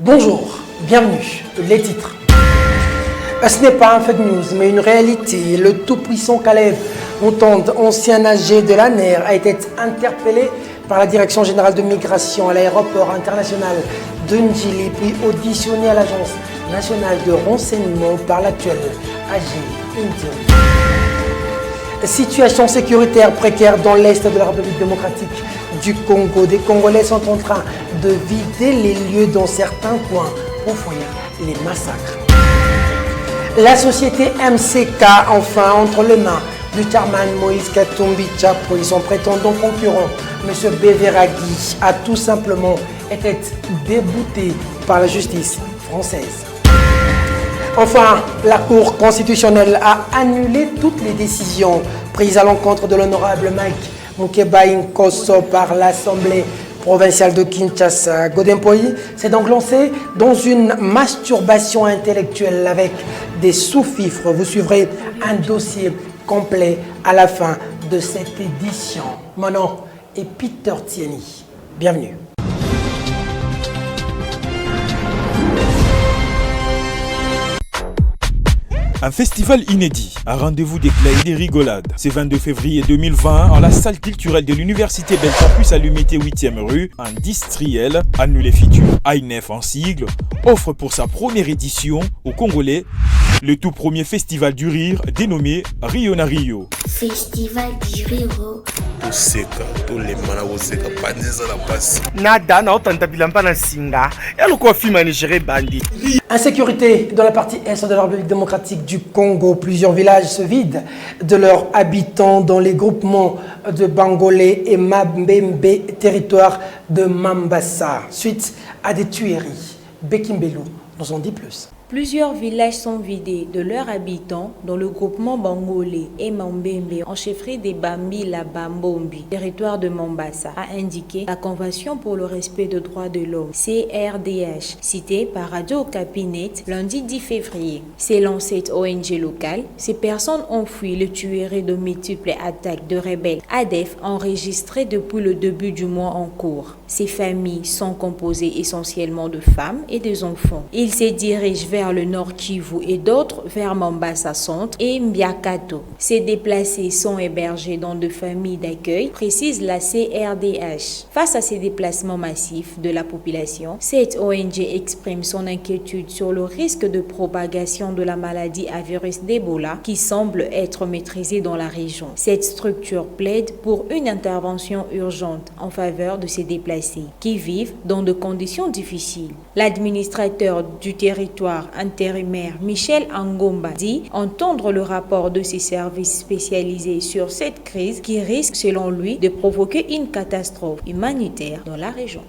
Bonjour, bienvenue, les titres. Ce n'est pas un fake news, mais une réalité. Le tout-puissant Kalev Mutond, ancien âgé de l'ANER, a été interpellé par la Direction générale de migration à l'aéroport international de Ndjili, puis auditionné à l'Agence nationale de renseignement par l'actuel AG indien. Situation sécuritaire précaire dans l'est de la République démocratique du Congo. Des Congolais sont en train de vider les lieux dans certains coins pour fuir les massacres. La société MCK, enfin, entre les mains du chairman Moïse Katumbi Tchapou et son prétendant concurrent, M. Beveragui, a tout simplement été débouté par la justice française. Enfin, la Cour constitutionnelle a annulé toutes les décisions prises à l'encontre de l'honorable Mike Mukeba Nkosso par l'Assemblée provinciale de Kinshasa. Godempoyi s'est donc lancé dans une masturbation intellectuelle avec des sous-fifres. Vous suivrez un dossier complet à la fin de cette édition. Mon nom est Peter Tieni. Bienvenue. Un festival inédit, un rendez-vous d'éclat et des rigolades. C'est 22 février 2020 en la salle culturelle de l'université Belcampus à l'unité 8e rue, industriel. Annulé Fitu, AINEF en sigle, offre pour sa première édition aux Congolais le tout premier festival du rire dénommé Rio na Rio. Festival du rire. Insécurité dans la partie est de la République démocratique du Congo. Plusieurs villages se vident de leurs habitants dans les groupements de Bangolé et Mabembe, territoire de Mambasa, suite à des tueries. Bekimbelu nous en dit plus. Plusieurs villages sont vidés de leurs habitants dans le groupement Bangolé et Mambembe en chefferie des Bambi la Bambombi, territoire de Mombasa, a indiqué la Convention pour le respect des droits de l'homme, CRDH, citée par Radio Capinet lundi 10 février. Selon cette ONG locale, ces personnes ont fui le tuerie de multiples attaques de rebelles ADF enregistrées depuis le début du mois en cours. Ces familles sont composées essentiellement de femmes et des enfants. Ils se dirigent vers le nord Kivu et d'autres vers Mombasa Centre et Mbiakato. Ces déplacés sont hébergés dans de familles d'accueil, précise la CRDH. Face à ces déplacements massifs de la population, cette ONG exprime son inquiétude sur le risque de propagation de la maladie à virus d'Ebola qui semble être maîtrisée dans la région. Cette structure plaide pour une intervention urgente en faveur de ces déplacés qui vivent dans de conditions difficiles. L'administrateur du territoire intérimaire Michel Angomba dit entendre le rapport de ses services spécialisés sur cette crise qui risque selon lui de provoquer une catastrophe humanitaire dans la région.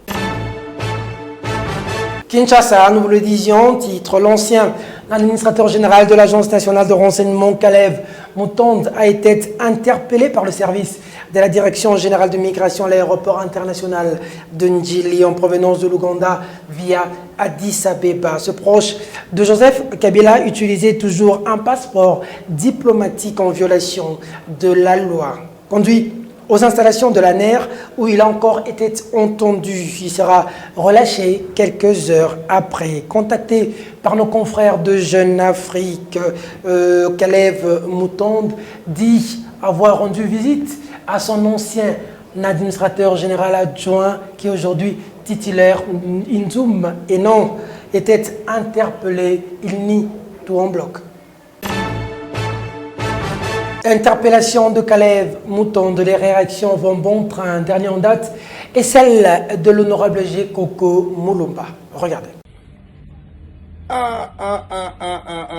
Kinshasa, nous vous le disions, titre l'ancien administrateur général de l'Agence nationale de renseignement Kalev Mutond a été interpellé par le service de la Direction générale de migration à l'aéroport international de Ndjili en provenance de l'Ouganda via Addis Abeba. Ce proche de Joseph Kabila utilisait toujours un passeport diplomatique en violation de la loi. Conduit aux installations de l'ANER où il a encore été entendu. Il sera relâché quelques heures après. Contacté par nos confrères de Jeune Afrique, Kalev Mutond dit avoir rendu visite à son ancien administrateur général adjoint qui est aujourd'hui titulaire Inzoum et non était interpellé. Il nie tout en bloc. Interpellation de Kalev Mutond, les réactions vont bon train. Dernière en date est celle de l'honorable G. Koko Mulumba. Regardez.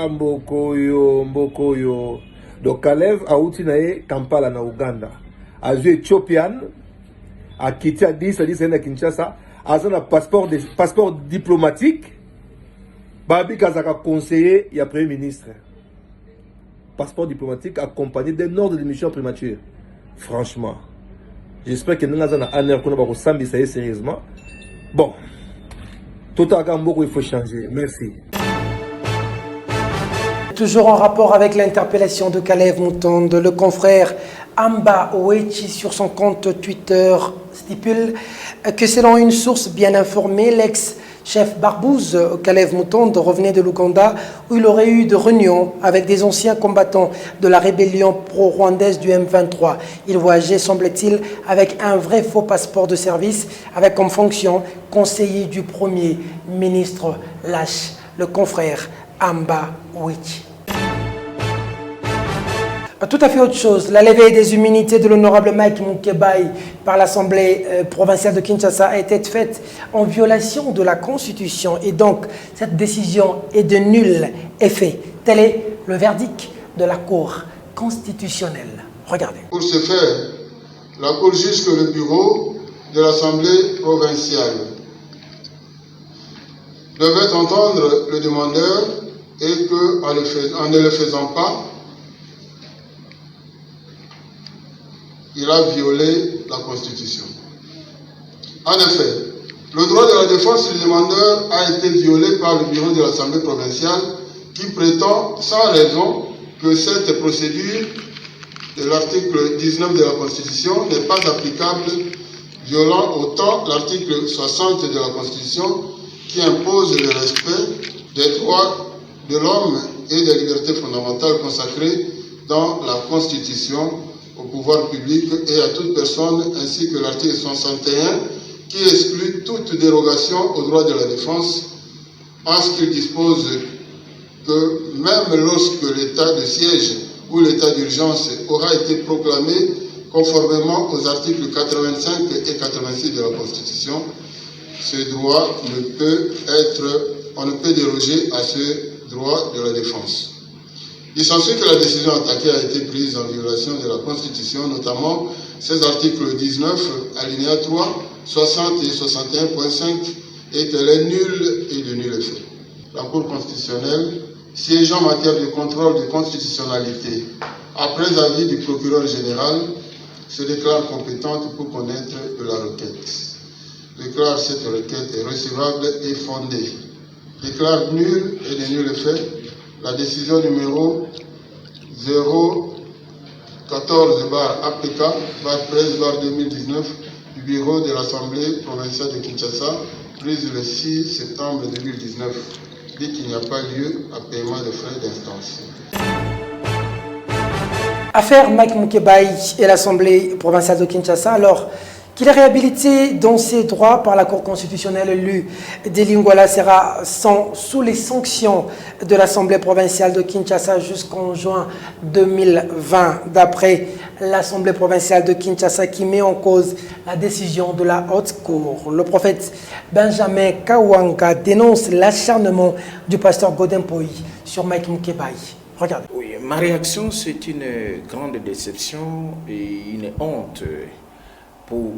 Mbokoyo. Donc Kalev a outinaé Kampala na Uganda. A joué Ethiopian, a quitté Addis à Kinshasa, a un passeport diplomatique. Babi Kazaka conseiller, il y a Premier ministre. Passeport diplomatique accompagné d'un ordre de mission primature. Franchement, j'espère que nous avons un air qu'on va s'ambisser sérieusement. Bon, tout à l'heure, il faut changer. Merci. Toujours en rapport avec l'interpellation de Kalev Mutond, le confrère Amba Owechi sur son compte Twitter stipule que selon une source bien informée, l'ex Chef Barbouze Kalev Mutondo revenait de l'Ouganda où il aurait eu de réunions avec des anciens combattants de la rébellion pro-rwandaise du M23. Il voyageait, semble-t-il, avec un vrai faux passeport de service avec comme fonction conseiller du Premier ministre lâche, le confrère Amba Wich. Tout à fait autre chose, la levée des immunités de l'honorable Mike Mukebai par l'Assemblée provinciale de Kinshasa a été faite en violation de la Constitution et donc cette décision est de nul effet. Tel est le verdict de la Cour constitutionnelle. Regardez. Pour ce faire, la Cour juge que le bureau de l'Assemblée provinciale devait entendre le demandeur et qu'en ne le faisant pas, il a violé la Constitution. En effet, le droit de la défense du demandeur a été violé par le bureau de l'Assemblée provinciale qui prétend sans raison que cette procédure de l'article 19 de la Constitution n'est pas applicable, violant autant l'article 60 de la Constitution qui impose le respect des droits de l'homme et des libertés fondamentales consacrées dans la Constitution au pouvoir public et à toute personne, ainsi que l'article 61 qui exclut toute dérogation au droit de la défense en ce qu'il dispose que même lorsque l'état de siège ou l'état d'urgence aura été proclamé conformément aux articles 85 et 86 de la Constitution, ce droit on ne peut déroger à ce droit de la défense. Il s'ensuit que la décision attaquée a été prise en violation de la Constitution, notamment ces articles 19, alinéa 3, 60 et 61.5, et qu'elle est nulle et de nul effet. La Cour constitutionnelle, siégeant en matière de contrôle de constitutionnalité, après avis du procureur général, se déclare compétente pour connaître de la requête. Déclare cette requête recevable et fondée. Déclare nulle et de nul effet la décision numéro 014/APK/13/2019 du bureau de l'Assemblée provinciale de Kinshasa, prise le 6 septembre 2019, dit qu'il n'y a pas lieu à paiement de frais d'instance. Affaire Mike Mukebai et l'Assemblée provinciale de Kinshasa, alors qu'il est réhabilité dans ses droits par la Cour constitutionnelle, l'élu d'Elingwala sera sous les sanctions de l'Assemblée provinciale de Kinshasa jusqu'en juin 2020, d'après l'Assemblée provinciale de Kinshasa qui met en cause la décision de la Haute Cour. Le prophète Benjamin Kawanga dénonce l'acharnement du pasteur Godempoï sur Mike Mukebai. Regardez. Oui, ma réaction, c'est une grande déception et une honte pour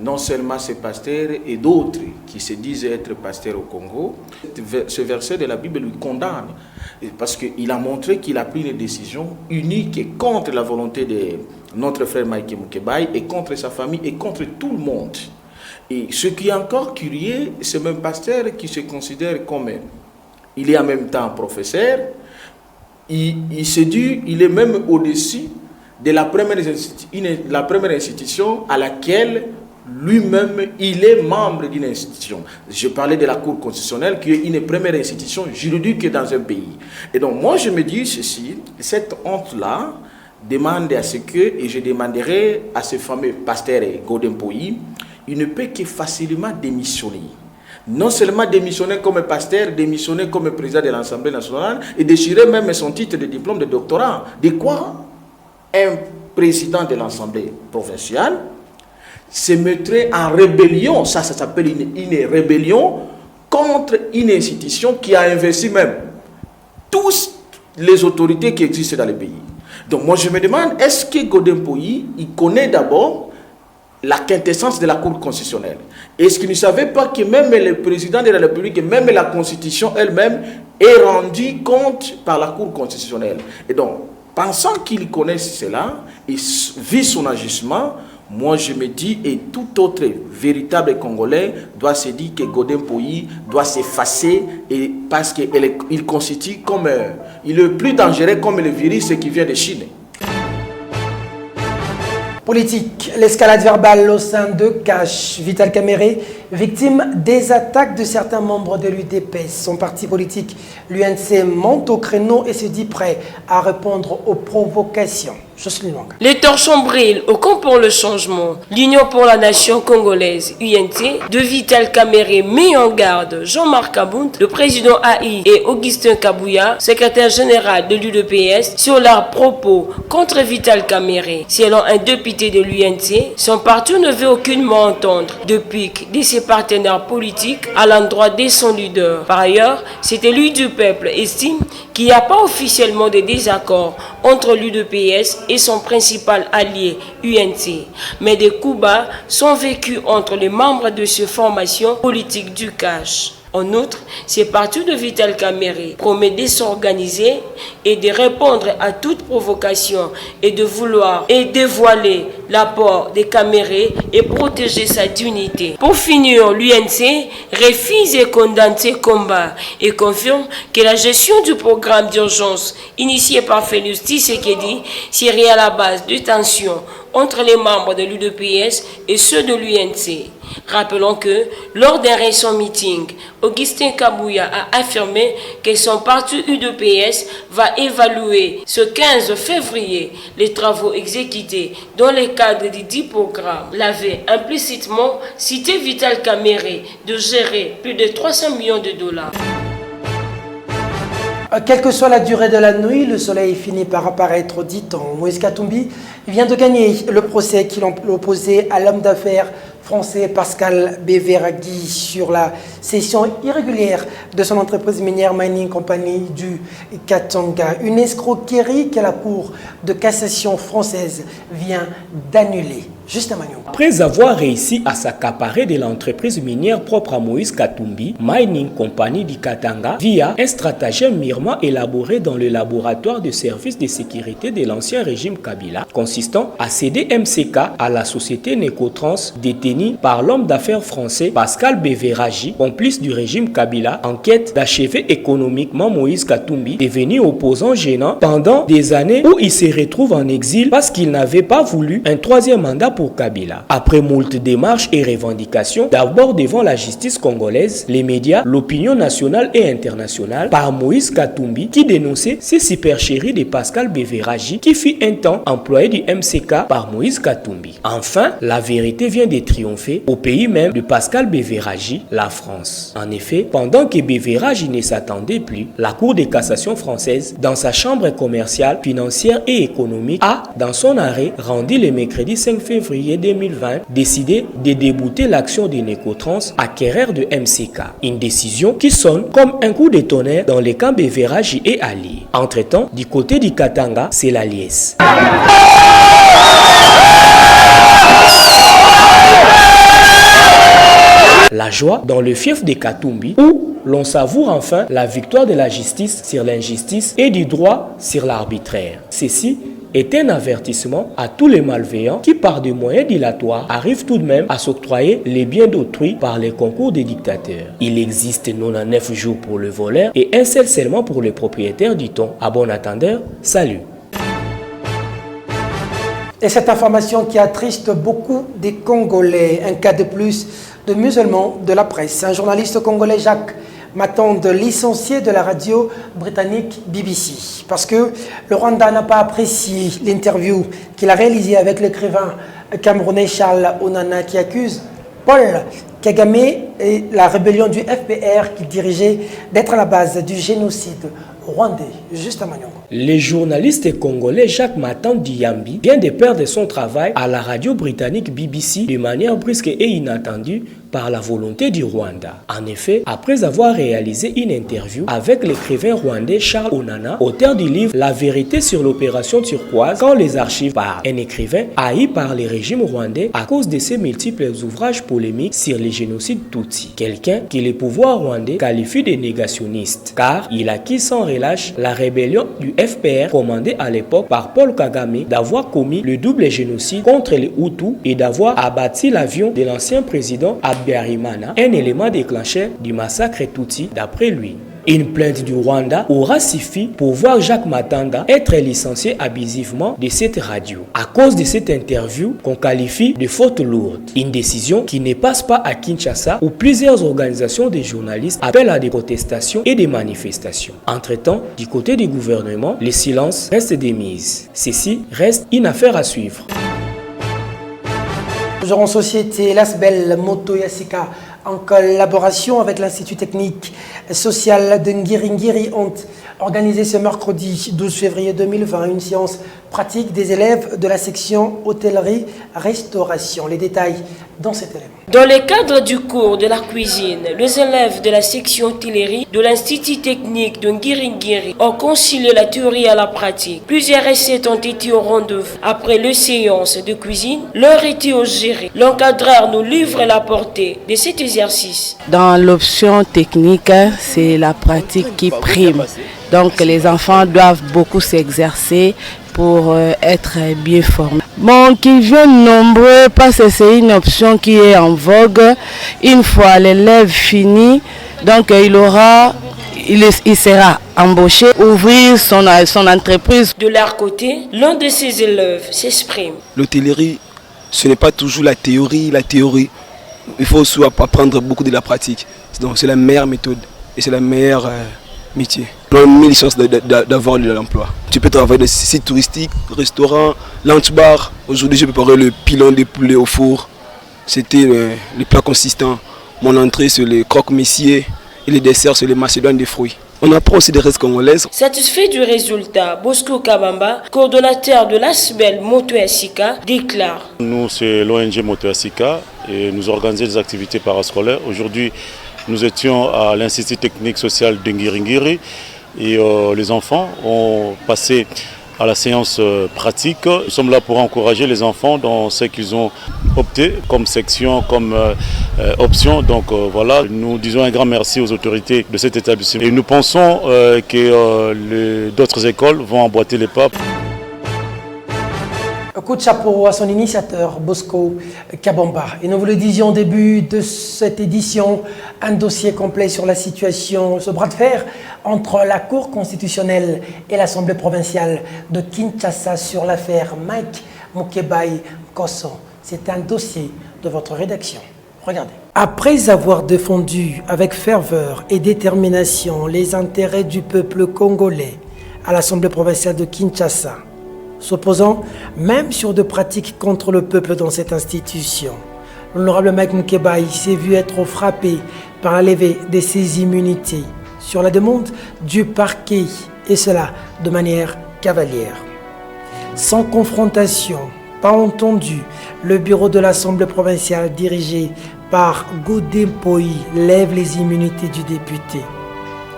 non seulement ces pasteurs et d'autres qui se disent être pasteurs au Congo. Ce verset de la Bible lui condamne parce qu'il a montré qu'il a pris une décision unique et contre la volonté de notre frère Mike Mukebai et contre sa famille et contre tout le monde. Et ce qui est encore curieux, ce même pasteur qui se considère comme, il est en même temps professeur, il se dit, il est même au-dessus de la première institution à laquelle lui-même, il est membre d'une institution. Je parlais de la Cour constitutionnelle qui est une première institution juridique dans un pays. Et donc moi je me dis ceci, cette honte-là demande à ce que, et je demanderai à ce fameux pasteur Godempoï, il ne peut que facilement démissionner. Non seulement démissionner comme pasteur, démissionner comme président de l'Assemblée nationale et déchirer même son titre de diplôme de doctorat. De quoi un président de l'Assemblée provinciale se mettrait en rébellion, ça s'appelle une rébellion contre une institution qui a investi même toutes les autorités qui existent dans le pays. Donc moi je me demande, est-ce que Godempoï, il connaît d'abord la quintessence de la Cour constitutionnelle? Est-ce qu'il ne savait pas que même le président de la République, même la Constitution elle-même est rendue compte par la Cour constitutionnelle? Et donc, pensant qu'il connaît cela et vit son agissement, moi je me dis, et tout autre véritable Congolais doit se dire que Godempoï doit s'effacer parce qu'il constitue comme, il est plus dangereux comme le virus qui vient de Chine. Politique, l'escalade verbale au sein de Cash. Vital Kamere Victime des attaques de certains membres de l'UDPS, son parti politique, l'UNC, monte au créneau et se dit prêt à répondre aux provocations. Les torchons brillent au camp pour le changement. L'Union pour la nation congolaise, UNT, de Vital Kamerhe met en garde Jean-Marc Aboud, le président AI, et Augustin Kabouya, secrétaire général de l'UDPS, sur leurs propos contre Vital Kamerhe. Selon un député de l'UNT, son parti ne veut aucunement entendre de pique de ses partenaires politiques à l'endroit de son leader. Par ailleurs, cet élu du peuple estime qu'il n'y a pas officiellement de désaccord entre l'UDPS et son principal allié UNT, mais des coups bas sont vécus entre les membres de ces formations politiques du cash. En outre, ce parti de Vital Kamerhe promet de s'organiser et de répondre à toute provocation et de vouloir et dévoiler l'apport de Kamerhe et protéger sa dignité. Pour finir, l'UNC refuse et condamne ces combats et confirme que la gestion du programme d'urgence initié par Félix Tshisekedi serait à la base de tensions entre les membres de l'UDPS et ceux de l'UNC. Rappelons que, lors d'un récent meeting, Augustin Kabouya a affirmé que son parti UDPS va évaluer ce 15 février les travaux exécutés dans le cadre du dit programme. L'avait implicitement cité Vital Kamerhe de gérer plus de 300 millions de dollars. Quelle que soit la durée de la nuit, le soleil finit par apparaître, dit-on. Moïse Katumbi vient de gagner le procès qu'il opposait à l'homme d'affaires français Pascal Beveraghi sur la cession irrégulière de son entreprise minière Mining Company du Katanga. Une escroquerie que la Cour de cassation française vient d'annuler. Juste un magnon. Après avoir réussi à s'accaparer de l'entreprise minière propre à Moïse Katumbi, Mining Company du Katanga, via un stratagème mûrement élaboré dans le laboratoire de services de sécurité de l'ancien régime Kabila, consistant à céder MCK à la société Necotrans détenue par l'homme d'affaires français Pascal Beveraghi, complice du régime Kabila, en quête d'achever économiquement Moïse Katumbi, devenu opposant gênant pendant des années où il se retrouve en exil parce qu'il n'avait pas voulu un troisième mandat pour Kabila. Après moult démarches et revendications, d'abord devant la justice congolaise, les médias, l'opinion nationale et internationale, par Moïse Katumbi qui dénonçait ces supercheries de Pascal Beveraghi qui fut un temps employé du MCK par Moïse Katumbi. Enfin, la vérité vient de triompher au pays même de Pascal Beveraghi, la France. En effet, pendant que Beveraghi ne s'attendait plus, la Cour de cassation française, dans sa chambre commerciale, financière et économique, a, dans son arrêt, rendu le mercredi 5 février 2020, décidé de débouter l'action de Necotrans, acquéreur de MCK. Une décision qui sonne comme un coup de tonnerre dans les camps Beveraghi et alliés. Entre-temps, du côté du Katanga, c'est la liesse. La joie dans le fief de Katumbi, où l'on savoure enfin la victoire de la justice sur l'injustice et du droit sur l'arbitraire. Ceci est un avertissement à tous les malveillants qui, par des moyens dilatoires, arrivent tout de même à s'octroyer les biens d'autrui par les concours des dictateurs. Il existe 99 jours pour le voleur et un seul seulement pour le propriétaire, dit-on. À bon attendeur, salut. Et cette information qui attriste beaucoup des Congolais, un cas de plus de musulmans de la presse. Un journaliste congolais, Jacques Matande, licencié de la radio britannique BBC. Parce que le Rwanda n'a pas apprécié l'interview qu'il a réalisée avec l'écrivain camerounais Charles Onana qui accuse Paul Kagame et la rébellion du FPR qu'il dirigeait d'être à la base du génocide rwandais. Juste à Magnon. Le journaliste congolais Jacques Matande Diambi vient de perdre son travail à la radio britannique BBC de manière brusque et inattendue par la volonté du Rwanda. En effet, après avoir réalisé une interview avec l'écrivain rwandais Charles Onana, auteur du livre La vérité sur l'opération turquoise, quand les archives par un écrivain haï par les régimes rwandais à cause de ses multiples ouvrages polémiques sur les génocides Tutsi. Quelqu'un que les pouvoirs rwandais qualifient de négationniste, car il acquit sans relâche la rébellion du FPR commandée à l'époque par Paul Kagame d'avoir commis le double génocide contre les Hutus et d'avoir abattu l'avion de l'ancien président Habyarimana, un élément déclencheur du massacre Tutsi d'après lui. Une plainte du Rwanda aura suffi pour voir Jacques Matanda être licencié abusivement de cette radio. À cause de cette interview qu'on qualifie de faute lourde. Une décision qui ne passe pas à Kinshasa où plusieurs organisations de journalistes appellent à des protestations et des manifestations. Entre-temps, du côté du gouvernement, le silence reste démise. Ceci reste une affaire à suivre. Toujours en société, l'ASBEL Moto Yassika, en collaboration avec l'Institut technique social de Ngiringiri, ont organisé ce mercredi 12 février 2020 une séance pratique des élèves de la section hôtellerie-restauration. Les détails dans cet élément. Dans le cadre du cours de la cuisine, les élèves de la section hôtellerie de l'Institut technique de Ngiringiri ont concilié la théorie à la pratique. Plusieurs recettes ont été au rendez-vous. Après les séances de cuisine, l'heure était au géré. L'encadreur nous livre la portée de cet exercice. Dans l'option technique, c'est la pratique qui prime. Donc les enfants doivent beaucoup s'exercer pour être bien formés. Bon, qu'ils viennent nombreux parce que c'est une option qui est en vogue. Une fois l'élève fini, donc il sera embauché, ouvrir son entreprise. De leur côté, l'un de ces élèves s'exprime. L'hôtellerie, ce n'est pas toujours la théorie. Il faut aussi apprendre beaucoup de la pratique. Donc c'est la meilleure méthode et c'est la meilleure métier. On a 1000 chances d'avoir de l'emploi. Tu peux travailler dans des sites touristiques, restaurants, lunch-bar. Aujourd'hui, j'ai préparé le pilon de poulet au four. C'était les plats consistants. Mon entrée, c'est les croque-messiers et les desserts, c'est les macédoines des fruits. On apprend aussi des restes congolaises. Satisfait du résultat, Bosco Kabamba, coordonnateur de l'ASBEL Moto Yassika, déclare. Nous, c'est l'ONG Moto Yassika et nous organisons des activités parascolaires. Aujourd'hui, nous étions à l'Institut technique social de Ngiringiri et les enfants ont passé à la séance pratique. Nous sommes là pour encourager les enfants dans ce qu'ils ont opté comme section, comme option. Donc voilà, nous disons un grand merci aux autorités de cet établissement. Et nous pensons que d'autres écoles vont emboîter les pas. Coup de chapeau à son initiateur, Bosco Kabamba. Et nous vous le disions au début de cette édition, un dossier complet sur la situation, ce bras de fer entre la Cour constitutionnelle et l'Assemblée provinciale de Kinshasa sur l'affaire Mike Mukebai Kosso. C'est un dossier de votre rédaction. Regardez. Après avoir défendu avec ferveur et détermination les intérêts du peuple congolais à l'Assemblée provinciale de Kinshasa, s'opposant même sur de pratiques contre le peuple dans cette institution, l'honorable Mike Mukebai s'est vu être frappé par la levée de ses immunités sur la demande du parquet, et cela de manière cavalière. Sans confrontation, pas entendu, le bureau de l'Assemblée provinciale dirigé par Godin Poi lève les immunités du député.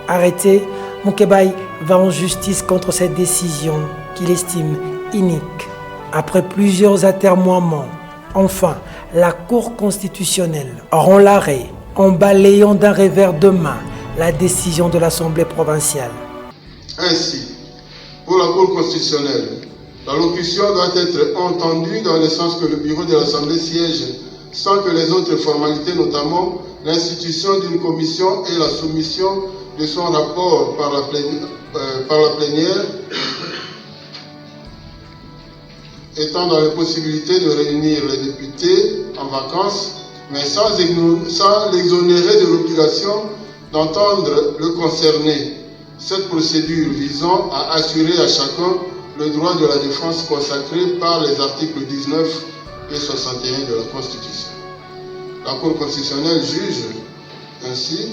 Arrêté, Mukebai va en justice contre cette décision qu'il estime inique. Après plusieurs atermoiements, enfin, la Cour constitutionnelle rend l'arrêt en balayant d'un revers de main la décision de l'Assemblée provinciale. Ainsi, pour la Cour constitutionnelle, l'allocution doit être entendue dans le sens que le bureau de l'Assemblée siège sans que les autres formalités, notamment l'institution d'une commission et la soumission de son rapport par la plénière, étant dans la possibilité de réunir les députés en vacances, mais sans l'exonérer de l'obligation d'entendre le concerné. Cette procédure visant à assurer à chacun le droit de la défense consacré par les articles 19 et 61 de la Constitution. La Cour constitutionnelle juge ainsi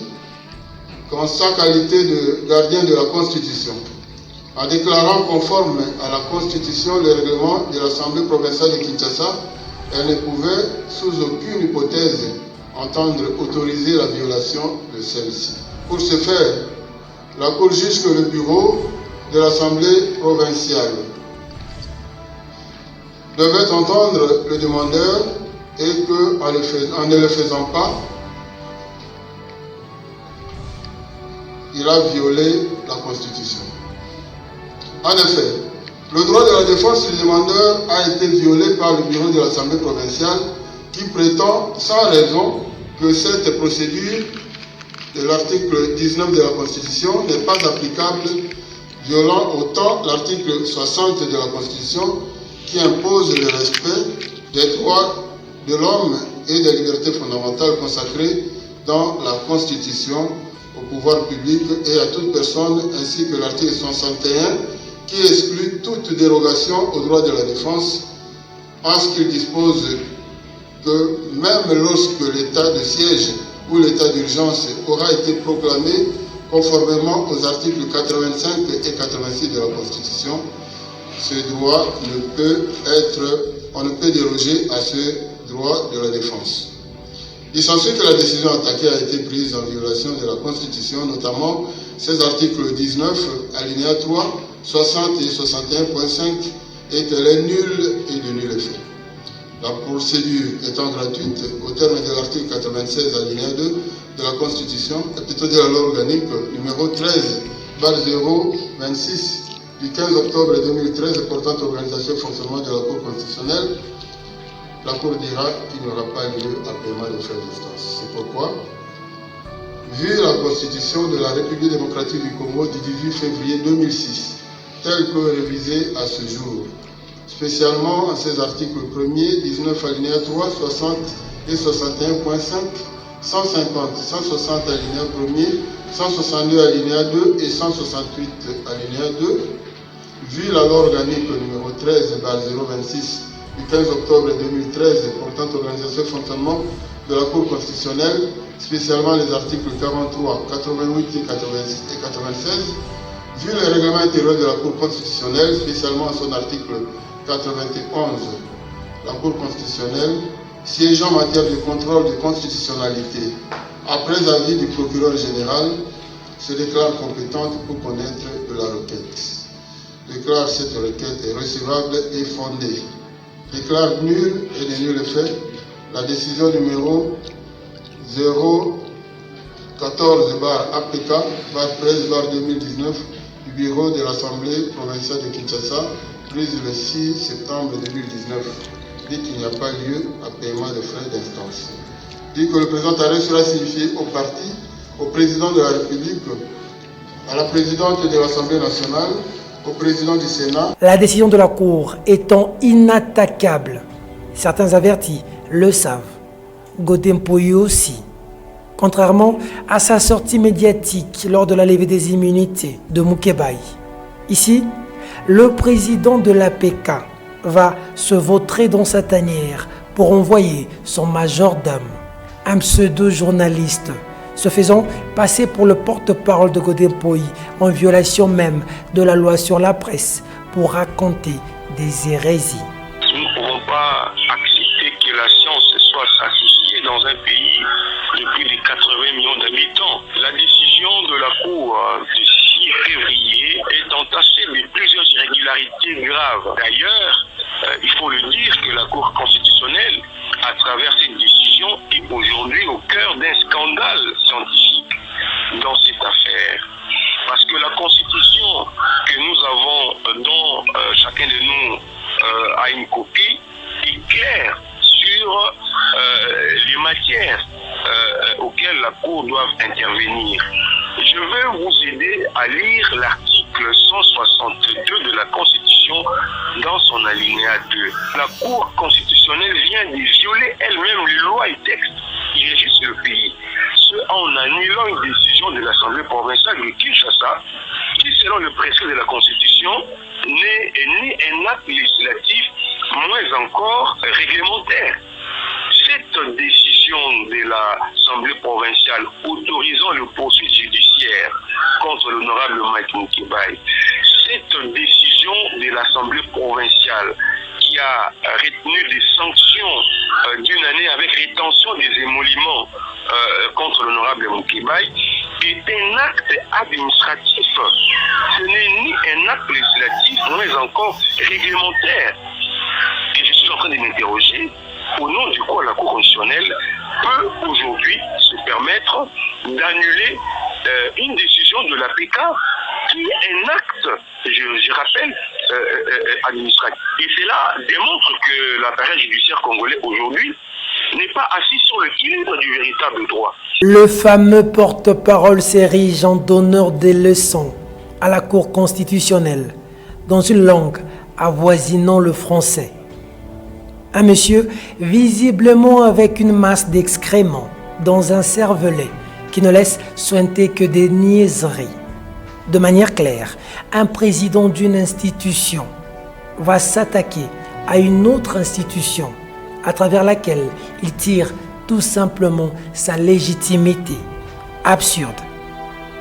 qu'en sa qualité de gardien de la Constitution, en déclarant conforme à la Constitution le règlement de l'Assemblée provinciale de Kinshasa, elle ne pouvait sous aucune hypothèse entendre autoriser la violation de celle-ci. Pour ce faire, la Cour juge que le bureau de l'Assemblée provinciale devait entendre le demandeur et qu'en ne le faisant pas, il a violé la Constitution. En effet, le droit de la défense du demandeur a été violé par le bureau de l'Assemblée provinciale qui prétend sans raison que cette procédure de l'article 19 de la Constitution n'est pas applicable, violant autant l'article 60 de la Constitution qui impose le respect des droits de l'homme et des libertés fondamentales consacrées dans la Constitution au pouvoir public et à toute personne, ainsi que l'article 61 qui exclut toute dérogation aux droits de la défense en ce qu'il dispose que même lorsque l'état de siège ou l'état d'urgence aura été proclamé conformément aux articles 85 et 86 de la Constitution, ce droit on ne peut déroger à ce droit de la défense. Il s'ensuit que la décision attaquée a été prise en violation de la Constitution, notamment ses articles 19, alinéa 3, 60 et 61.5, et qu'elle est nulle et de nul effet. La procédure étant gratuite, au terme de l'article 96, alinéa 2 de la Constitution, et plutôt de la loi organique numéro 13/026 du 15 octobre 2013 portant organisation et fonctionnement de la Cour constitutionnelle, la Cour dira qu'il n'y aura pas lieu à paiement de frais d'instance. C'est pourquoi, vu la Constitution de la République démocratique du Congo du 18 février 2006, telle que révisée à ce jour, spécialement en ses articles 1er, 19 alinéa 3, 60 et 61.5, 150, 160 alinéa 1er, 162 alinéa 2 et 168 alinéa 2, vu la loi organique numéro 13/026 du 15 octobre 2013 portant organisation et fonctionnement de la Cour constitutionnelle, spécialement les articles 43, 88 et 96, vu le règlement intérieur de la Cour constitutionnelle, spécialement son article 91, la Cour constitutionnelle, siégeant en matière de contrôle de constitutionnalité, après avis du procureur général, se déclare compétente pour connaître de la requête. Déclare cette requête est recevable et fondée. Déclare nul et de nul effet la décision numéro 014/APK/13/2019 du bureau de l'Assemblée provinciale de Kinshasa, prise le 6 septembre 2019, dit qu'il n'y a pas lieu à paiement de frais d'instance. Dit que le présent arrêt sera signifié au parti, au président de la République, à la présidente de l'Assemblée nationale, au président du Sénat. La décision de la Cour étant inattaquable, certains avertis le savent, Godin Mpoyi aussi. Contrairement à sa sortie médiatique lors de la levée des immunités de Moukébaï. Ici, le président de l'APK va se vautrer dans sa tanière pour envoyer son majordome, un pseudo-journaliste, se faisant passer pour le porte-parole de Godin Mpoyi, en violation même de la loi sur la presse, pour raconter des hérésies. Nous ne pouvons pas accepter que la science soit associée dans un pays de plus de 80 millions d'habitants. La décision de la Cour du 6 février est entassée de plusieurs irrégularités graves. D'ailleurs, il faut le dire que la Cour constitutionnelle, à travers cette décision, est aujourd'hui au cœur d'un scandale scientifique dans cette affaire. Parce que la Constitution que nous avons, dont chacun de nous a une copie, est claire sur les matières auxquelles la Cour doit intervenir. Je vais vous aider à lire l'article 162 de la Constitution dans son alinéa 2. La Cour constitutionnelle vient de violer elle-même les lois et textes qui régissent le pays, ce en annulant une décision de l'Assemblée provinciale de Kinshasa qui, selon le précédent de la Constitution, n'est ni un acte législatif, moins encore réglementaire. Cette décision de l'Assemblée provinciale autorisant le poursuite judiciaire contre l'honorable Mike Moukébaï, cette décision de l'Assemblée provinciale qui a retenu des sanctions d'une année avec rétention des émoluments contre l'honorable Moukébaï est un acte administratif. Ce n'est ni un acte législatif, moins encore réglementaire. Et je suis en train de m'interroger au nom du quoi la Cour constitutionnelle peut aujourd'hui se permettre d'annuler une décision de l'APK qui est un acte, je rappelle, administratif. Et cela démontre que l'appareil judiciaire congolais aujourd'hui n'est pas assis sur l'équilibre du véritable droit. Le fameux porte-parole s'érige en donneur des leçons à la Cour constitutionnelle dans une langue avoisinant le français. Un monsieur visiblement avec une masse d'excréments dans un cervelet qui ne laisse sointer que des niaiseries. De manière claire, un président d'une institution va s'attaquer à une autre institution à travers laquelle il tire tout simplement sa légitimité. Absurde.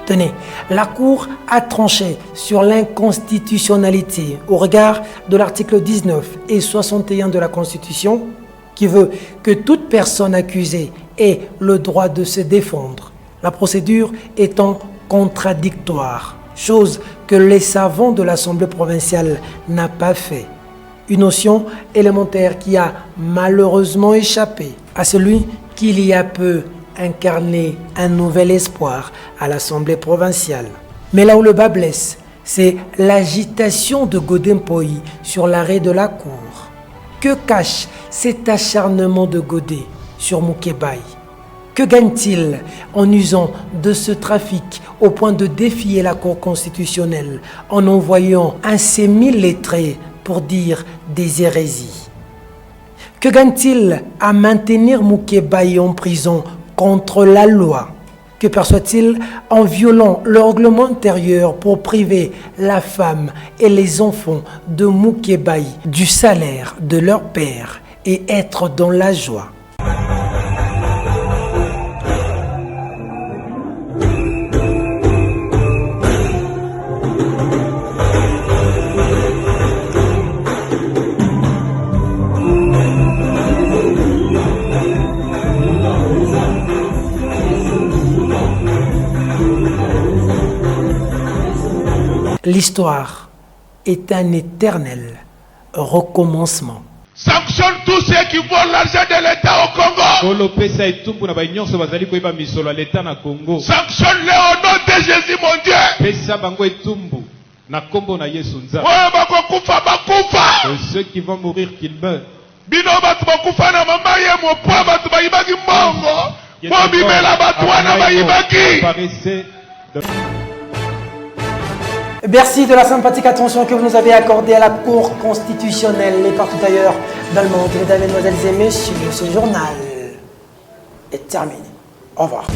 Tenez, la Cour a tranché sur l'inconstitutionnalité au regard de l'article 19 et 61 de la Constitution qui veut que toute personne accusée ait le droit de se défendre, la procédure étant contradictoire, chose que les savants de l'Assemblée provinciale n'ont pas fait. Une notion élémentaire qui a malheureusement échappé à celui qui il y a peu incarné un nouvel espoir à l'Assemblée provinciale. Mais là où le bas blesse, c'est l'agitation de Godin Poi sur l'arrêt de la Cour. Que cache cet acharnement de Godé sur Moukébaï? Que gagne-t-il en usant de ce trafic au point de défier la Cour constitutionnelle en envoyant un semi-lettré pour dire des hérésies? Que gagne-t-il à maintenir Moukébaï en prison contre la loi? Que perçoit-il en violant le règlement intérieur pour priver la femme et les enfants de Moukébaï du salaire de leur père et être dans la joie? L'histoire est un éternel recommencement. Sanctionne tous ceux qui volent l'argent de l'État au Congo. Sanctionne-les au nom de Jésus, mon Dieu. Ceux qui vont mourir, qu'ils meurent. Merci de la sympathique attention que vous nous avez accordée à la Cour constitutionnelle et partout ailleurs dans le monde. Mesdames, Mesdemoiselles et Messieurs, ce journal est terminé. Au revoir.